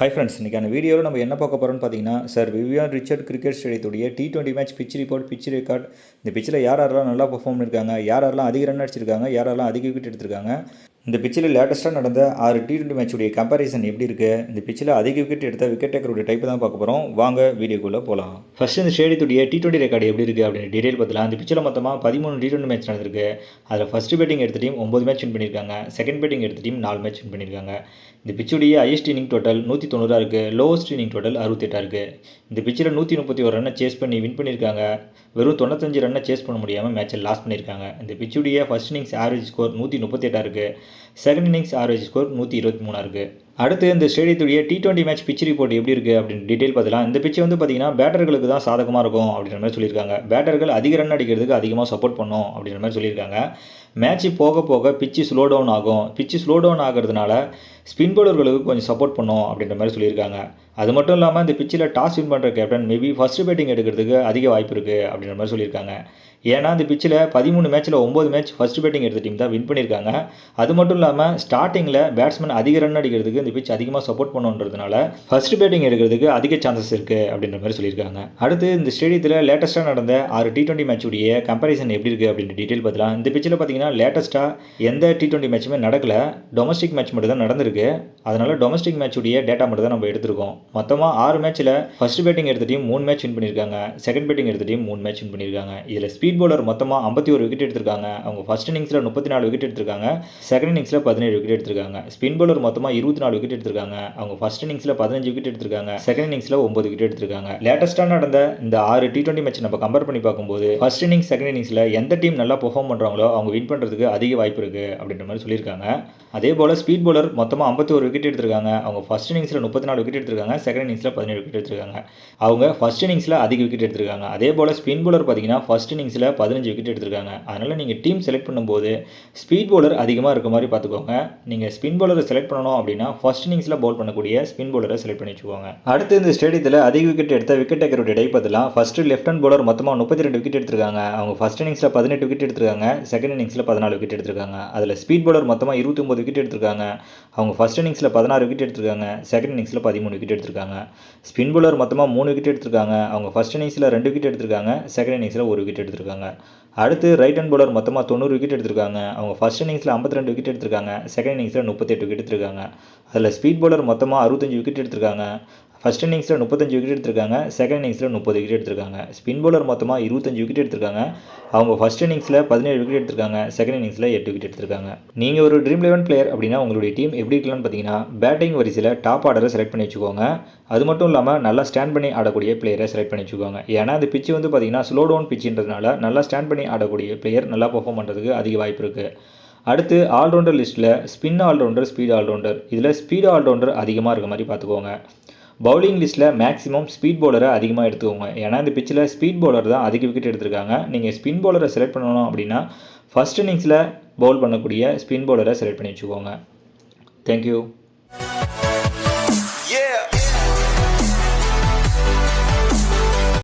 Hi friends, இன்றைக்கான வீடியோவில் நம்ம என்ன பார்க்க போகிறோம்னு பார்த்தீங்கன்னா, சார் விவியன் ரிச்சர்ட் கிரிக்கெட் ஸ்டேடியத்துடைய T20 match pitch report, pitch record, இந்த பிச்சில் யாரெல்லாம் நல்லா பெர்ஃபார்ம் பண்ணியிருக்காங்க, யாரெல்லாம் அதிக ரன் அடிச்சிருக்காங்க, யாரெல்லாம் அதிக விக்கெட் எடுத்திருக்காங்க, இந்த பிச்சில் லேட்டஸ்ட்டாக நடந்த 6 T20 மேட்சுடைய கம்பேரிசன் எப்படி இருக்குது, இந்த பிச்சில் அதிக விக்கெட் எடுத்த விக்கெட் டேக்கருடைய டைப் தான் பார்க்க போகிறோம். வாங்க வீடியோக்குள்ளே போகலாம். ஃபர்ஸ்ட் இந்த ஸ்டேடியத்துடைய T20 ரெக்கார்டு எப்படி இருக்குது அப்படின்னு டீடைல் பார்த்துலாம். இந்த பிச்சில் மொத்தமாக 13 T20 மேட்ச் நடந்திருக்கு. அதில் ஃபர்ஸ்ட் பேட்டிங் எடுத்த டீம் 9 மேட்ச் வின் பண்ணியிருக்காங்க. செகண்ட் பேட்டிங் எடுத்த டீம் 4 மேட்ச் வின் பண்ணியிருக்காங்க. இந்த பிச்சுடைய ஹையஸ்ட் இன்னிங் டோட்டல் 190 இருக்குது. லோவஸ்ட் இன்னிங் டோட்டல் 68 இருக்குது. இந்த பிச்சில் 131 ரன்னை சேஸ் பண்ணி வின் பண்ணியிருக்காங்க. வெறும் 95 ரன்னை சேஸ் பண்ண முடியாமல் மேட்சை லாஸ் பண்ணியிருக்காங்க. இந்த பிச்சுடைய ஃபர்ஸ்ட் இன்னிங்ஸ் ஆவரேஜ் ஸ்கோர் 138 இருக்குது. செகண்ட் இன்னிங்ஸ் ஆவரேஜ் ஸ்கோர் 123 இருக்குது. அடுத்து இந்த ஸ்டேடியத்துடைய T20 மேட்ச் பிச் ரிப்போர்ட் எப்படி இருக்குது அப்படின்னு டீடைல் பார்த்துலாம். இந்த பிச்சு பார்த்தீங்கன்னா பேட்டர்களுக்கு தான் சாதகமாக இருக்கும் அப்படின்ற மாதிரி சொல்லியிருக்காங்க. பேட்டர்கள் அதிக ரன் அடிக்கிறதுக்கு அதிகமாக சப்போர்ட் பண்ணும் அப்படின்ற மாதிரி சொல்லியிருக்காங்க. மேட்ச் போக போக பிச்சு ஸ்லோ டவுன் ஆகும். பிச்சு ஸ்லோ டவுன் ஆகிறதுனால ஸ்பின் பவுலர்களுக்கு கொஞ்சம் சப்போர்ட் பண்ணும் அப்படின்ற மாதிரி சொல்லியிருக்காங்க. அது மட்டும் இல்லாமல் இந்த பிச்சில் டாஸ் வின் பண்ணுற கேப்டன் மேபி ஃபர்ஸ்ட் பேட்டிங் எடுக்கிறதுக்கு அதிக வாய்ப்பு இருக்குது அப்படின்ற மாதிரி சொல்லியிருக்காங்க. ஏன்னா இந்த பிச்சில் 13 மேட்ச்சில் 9 மேட்ச் ஃபர்ஸ்ட் பேட்டிங் எடுத்த டீம் தான் வின் பண்ணியிருக்காங்க. அது மட்டும் இல்லாமல் ஸ்டார்டிங்கில் பேட்ஸ்மேன் அதிக ரன் அடிக்கிறதுக்கு இந்த பிச் அதிகமாக சப்போர்ட் பண்ணுன்றதுனால ஃபர்ஸ்ட் பேட்டிங் எடுக்கிறதுக்கு அதிக சான்சஸ் இருக்குது அப்படின்ற மாதிரி சொல்லியிருக்காங்க. அடுத்து இந்த ஸ்டேடியத்தில் லேட்டஸ்ட்டாக நடந்த 6 T20 மேட்சுடைய கம்பேரிசன் எப்படி இருக்குது அப்படின்னு டீட்டெயில் பார்த்துலாம். இந்த பிச்சில் பார்த்தீங்கன்னா லேட்டஸ்ட்டாக எந்த T20 மேட்சுமே நடக்கல. டொமஸ்டிக் மேட்ச் மட்டும் தான் நடந்திருக்கு. அதனால டொமஸ்டிக் மேட்சுடைய டேட்டா மட்டும் தான் நம்ம எடுத்திருக்கோம். மொத்தமாக 6 மேட்ச்சில் ஃபர்ஸ்ட் பேட்டிங் எடுத்த டீம் 3 மேட்ச் வின் பண்ணியிருக்காங்க. செகண்ட் பேட்டிங் எடுத்த டீம் 3 மேட்ச் வின் பண்ணியிருக்காங்க. இதில் ஸ்பீட் பவுலர் மொத்தமாக 51 விக்கெட் எடுத்திருக்காங்க. அவங்க ஃபர்ஸ்ட் இன்னிங்ஸில் 34 விக்கெட் எடுத்திருக்காங்க. செகண்ட் இன்னிங்ஸில் 17 விக்கெட் எடுத்திருக்காங்க. ஸ்பின் பவுலர் மொத்தமாக 24 விக்கெட் எடுத்திருக்காங்க. அவங்க ஃபர்ஸ்ட் இன்னிங்ஸில் 15 விக்கெட் எடுத்திருக்காங்க. செகண்ட் இன்னிங்ஸில் 9 விக்கெட் எடுத்திருக்காங்க. லேட்டஸ்ட்டாக நடந்த இந்த 6 T20 மேட்ச் நம்ம கம்பேர் பண்ணி பார்க்கும்போது ஃபர்ஸ்ட் இன்னிங்ஸ் செகண்ட் இன்னிங்ஸில் எந்த டீம் நல்லா பெர்ஃபார்ம் பண்ணுறாங்களோ அவங்க வின் பண்ணுறதுக்கு அதிக வாய்ப்பு இருக்குது அப்படின்ற மாதிரி சொல்லியிருக்காங்க. அதே போல் ஸ்பீட் பவுலர் மொத்தமாக 51 விக்கெட் எடுத்திருக்காங்க. அவங்க ஃபர்ஸ்ட் இன்னிங்ஸில் 34 விக்கெட் எடுத்திருக்காங்க. செகண்ட் இன்னிங்ஸில் 17 விக்கெட் எடுத்திருக்காங்க. அவங்க ஃபர்ஸ்ட் இன்னிங்ஸில் அதிக விக்கெட் எடுத்திருக்காங்க. அதே போல் ஸ்பின் பவுலர் பார்த்தீங்கன்னா ஃபர்ஸ்ட் இன்னிங்ஸில் 15 விக்கெட் எடுத்திருக்காங்க. அதனால் நீங்கள் டீம் செலக்ட் பண்ணும்போது ஸ்பீட் பவுலர் அதிகமாக இருக்க மாதிரி பார்த்துக்கோங்க. நீங்கள் ஸ்பின் பவுலரை செலக்ட் பண்ணணும் அப்படின்னா ஃபர்ஸ்ட் இன்னிங்ஸில் பவுல் பண்ணக்கூடிய ஸ்பின் பவுலரை செலக்ட் பண்ணி வச்சுக்கோங்க. அடுத்து இந்த ஸ்டேடியத்தில் அதிக விக்கெட் எடுத்த விக்கெட் டேக்கருடைய டைப் பார்த்துலாம். ஃபர்ஸ்ட் லெஃப்ட் ஹேண்ட் பவுலர் மொத்தமாக 32 விக்கெட் எடுத்திருக்காங்க. அவங்க ஃபர்ஸ்ட் இன்னிங்ஸில் 18 விக்கெட் எடுத்திருக்காங்க. செகண்ட் இன்னிங்ஸில் 14 விக்கெட் எடுத்திருக்காங்க. அதில் ஸ்பீட் பவுலர் மொத்தமாக 29 விக்கெட் எடுத்திருக்காங்க. அவங்க ஃபர்ஸ்ட் இன்னிங்ஸில் 16 விக்கெட் எடுத்திருக்காங்க. செகண்ட் இன்னிங்ஸில் 13 விக்கெட் எடுத்திருக்காங்க. ஸ்பின் பவுலர் மொத்தமாக 3 விக்கெட் எடுத்திருக்காங்க. அவங்க ஃபர்ஸ்ட் இன்னிங்ஸில் 2 விக்கெட் எடுத்திருக்காங்க. செகண்ட் இன்னிங்ஸில் 1 விக்கெட் எடுத்திருக்காங்க. அடுத்து ரைட் ஹேண்ட் பவுலர் மொத்தமாக 90 விக்கெட் எடுத்திருக்காங்க. அவங்க ஃபர்ஸ்ட் இன்னிங்ஸில் 52 விக்கெட் எடுத்திருக்காங்க. செகண்ட் இன்னிங்ஸில் 38 விக்கெட் எடுத்திருக்காங்க. அதில் ஸ்பீட் பவுலர் மொத்தமாக 65 விக்கெட் எடுத்திருக்காங்க. ஃபர்ஸ்ட் இன்னிங்ஸில் 35 விக்கெட் எடுத்திருக்காங்க. செகண்ட் இன்னிங்ஸில் 30 விக்கெட் எடுத்திருக்காங்க. ஸ்பின் பவுலர் மொத்தமாக 25 விக்கெட் எடுத்திருக்காங்க. அவங்க ஃபர்ஸ்ட் இன்னிங்ஸில் 17 விக்கெட் எடுத்திருக்காங்க. செகண்ட் இன்னிங்ஸில் 8 விக்கெட் எடுத்திருக்காங்க. நீங்கள் ஒரு ட்ரீம் 11 பிளேயர் அப்படின்னா உங்களுடைய டீம் எப்படி இருக்கலாம்னு பார்த்தீங்கன்னா பேட்டிங் வரிசையில் டாப் ஆர்டரை செலக்ட் பண்ணி வச்சுக்கோங்க. அது மட்டும் இல்லாமல் நல்லா ஸ்டாண்ட் பண்ணி ஆடக்கூடிய பிளேயரை செலக்ட் பண்ணி வச்சுக்கோங்க. ஏன்னா இந்த பிச்சு பார்த்தீங்கன்னா ஸ்லோ டவுன் பிச்சுன்றதுனால நல்லா ஸ்டாண்ட் பண்ணி ஆடக்கூடிய பிளேயர் நல்லா பெர்ஃபார்ம் பண்ணுறதுக்கு அதிக வாய்ப்பு இருக்குது. அடுத்து ஆல்ரவுண்டர் லிஸ்ட்டில் ஸ்பின் ஆல்ரவுண்டர், ஸ்பீட் ஆல்ரவுண்டர், இதில் ஸ்பீட் ஆல்ரவுண்டர் அதிகமாக இருக்க மாதிரி பார்த்துக்கோங்க. பவுலிங் லிஸ்ட்டில் மேக்ஸிமம் ஸ்பீட் பவுலரை அதிகமாக எடுத்துக்கோங்க. ஏன்னா இந்த பிச்சில் ஸ்பீட் பவுலர் தான் அதிக விக்கெட் எடுத்திருக்காங்க. நீங்கள் ஸ்பின் பவுலரை செலக்ட் பண்ணணும் அப்படின்னா ஃபர்ஸ்ட் இன்னிங்ஸில் பவுல் பண்ணக்கூடிய ஸ்பின் பவுலரை செலக்ட் பண்ணி வச்சுக்கோங்க. தேங்க்யூ.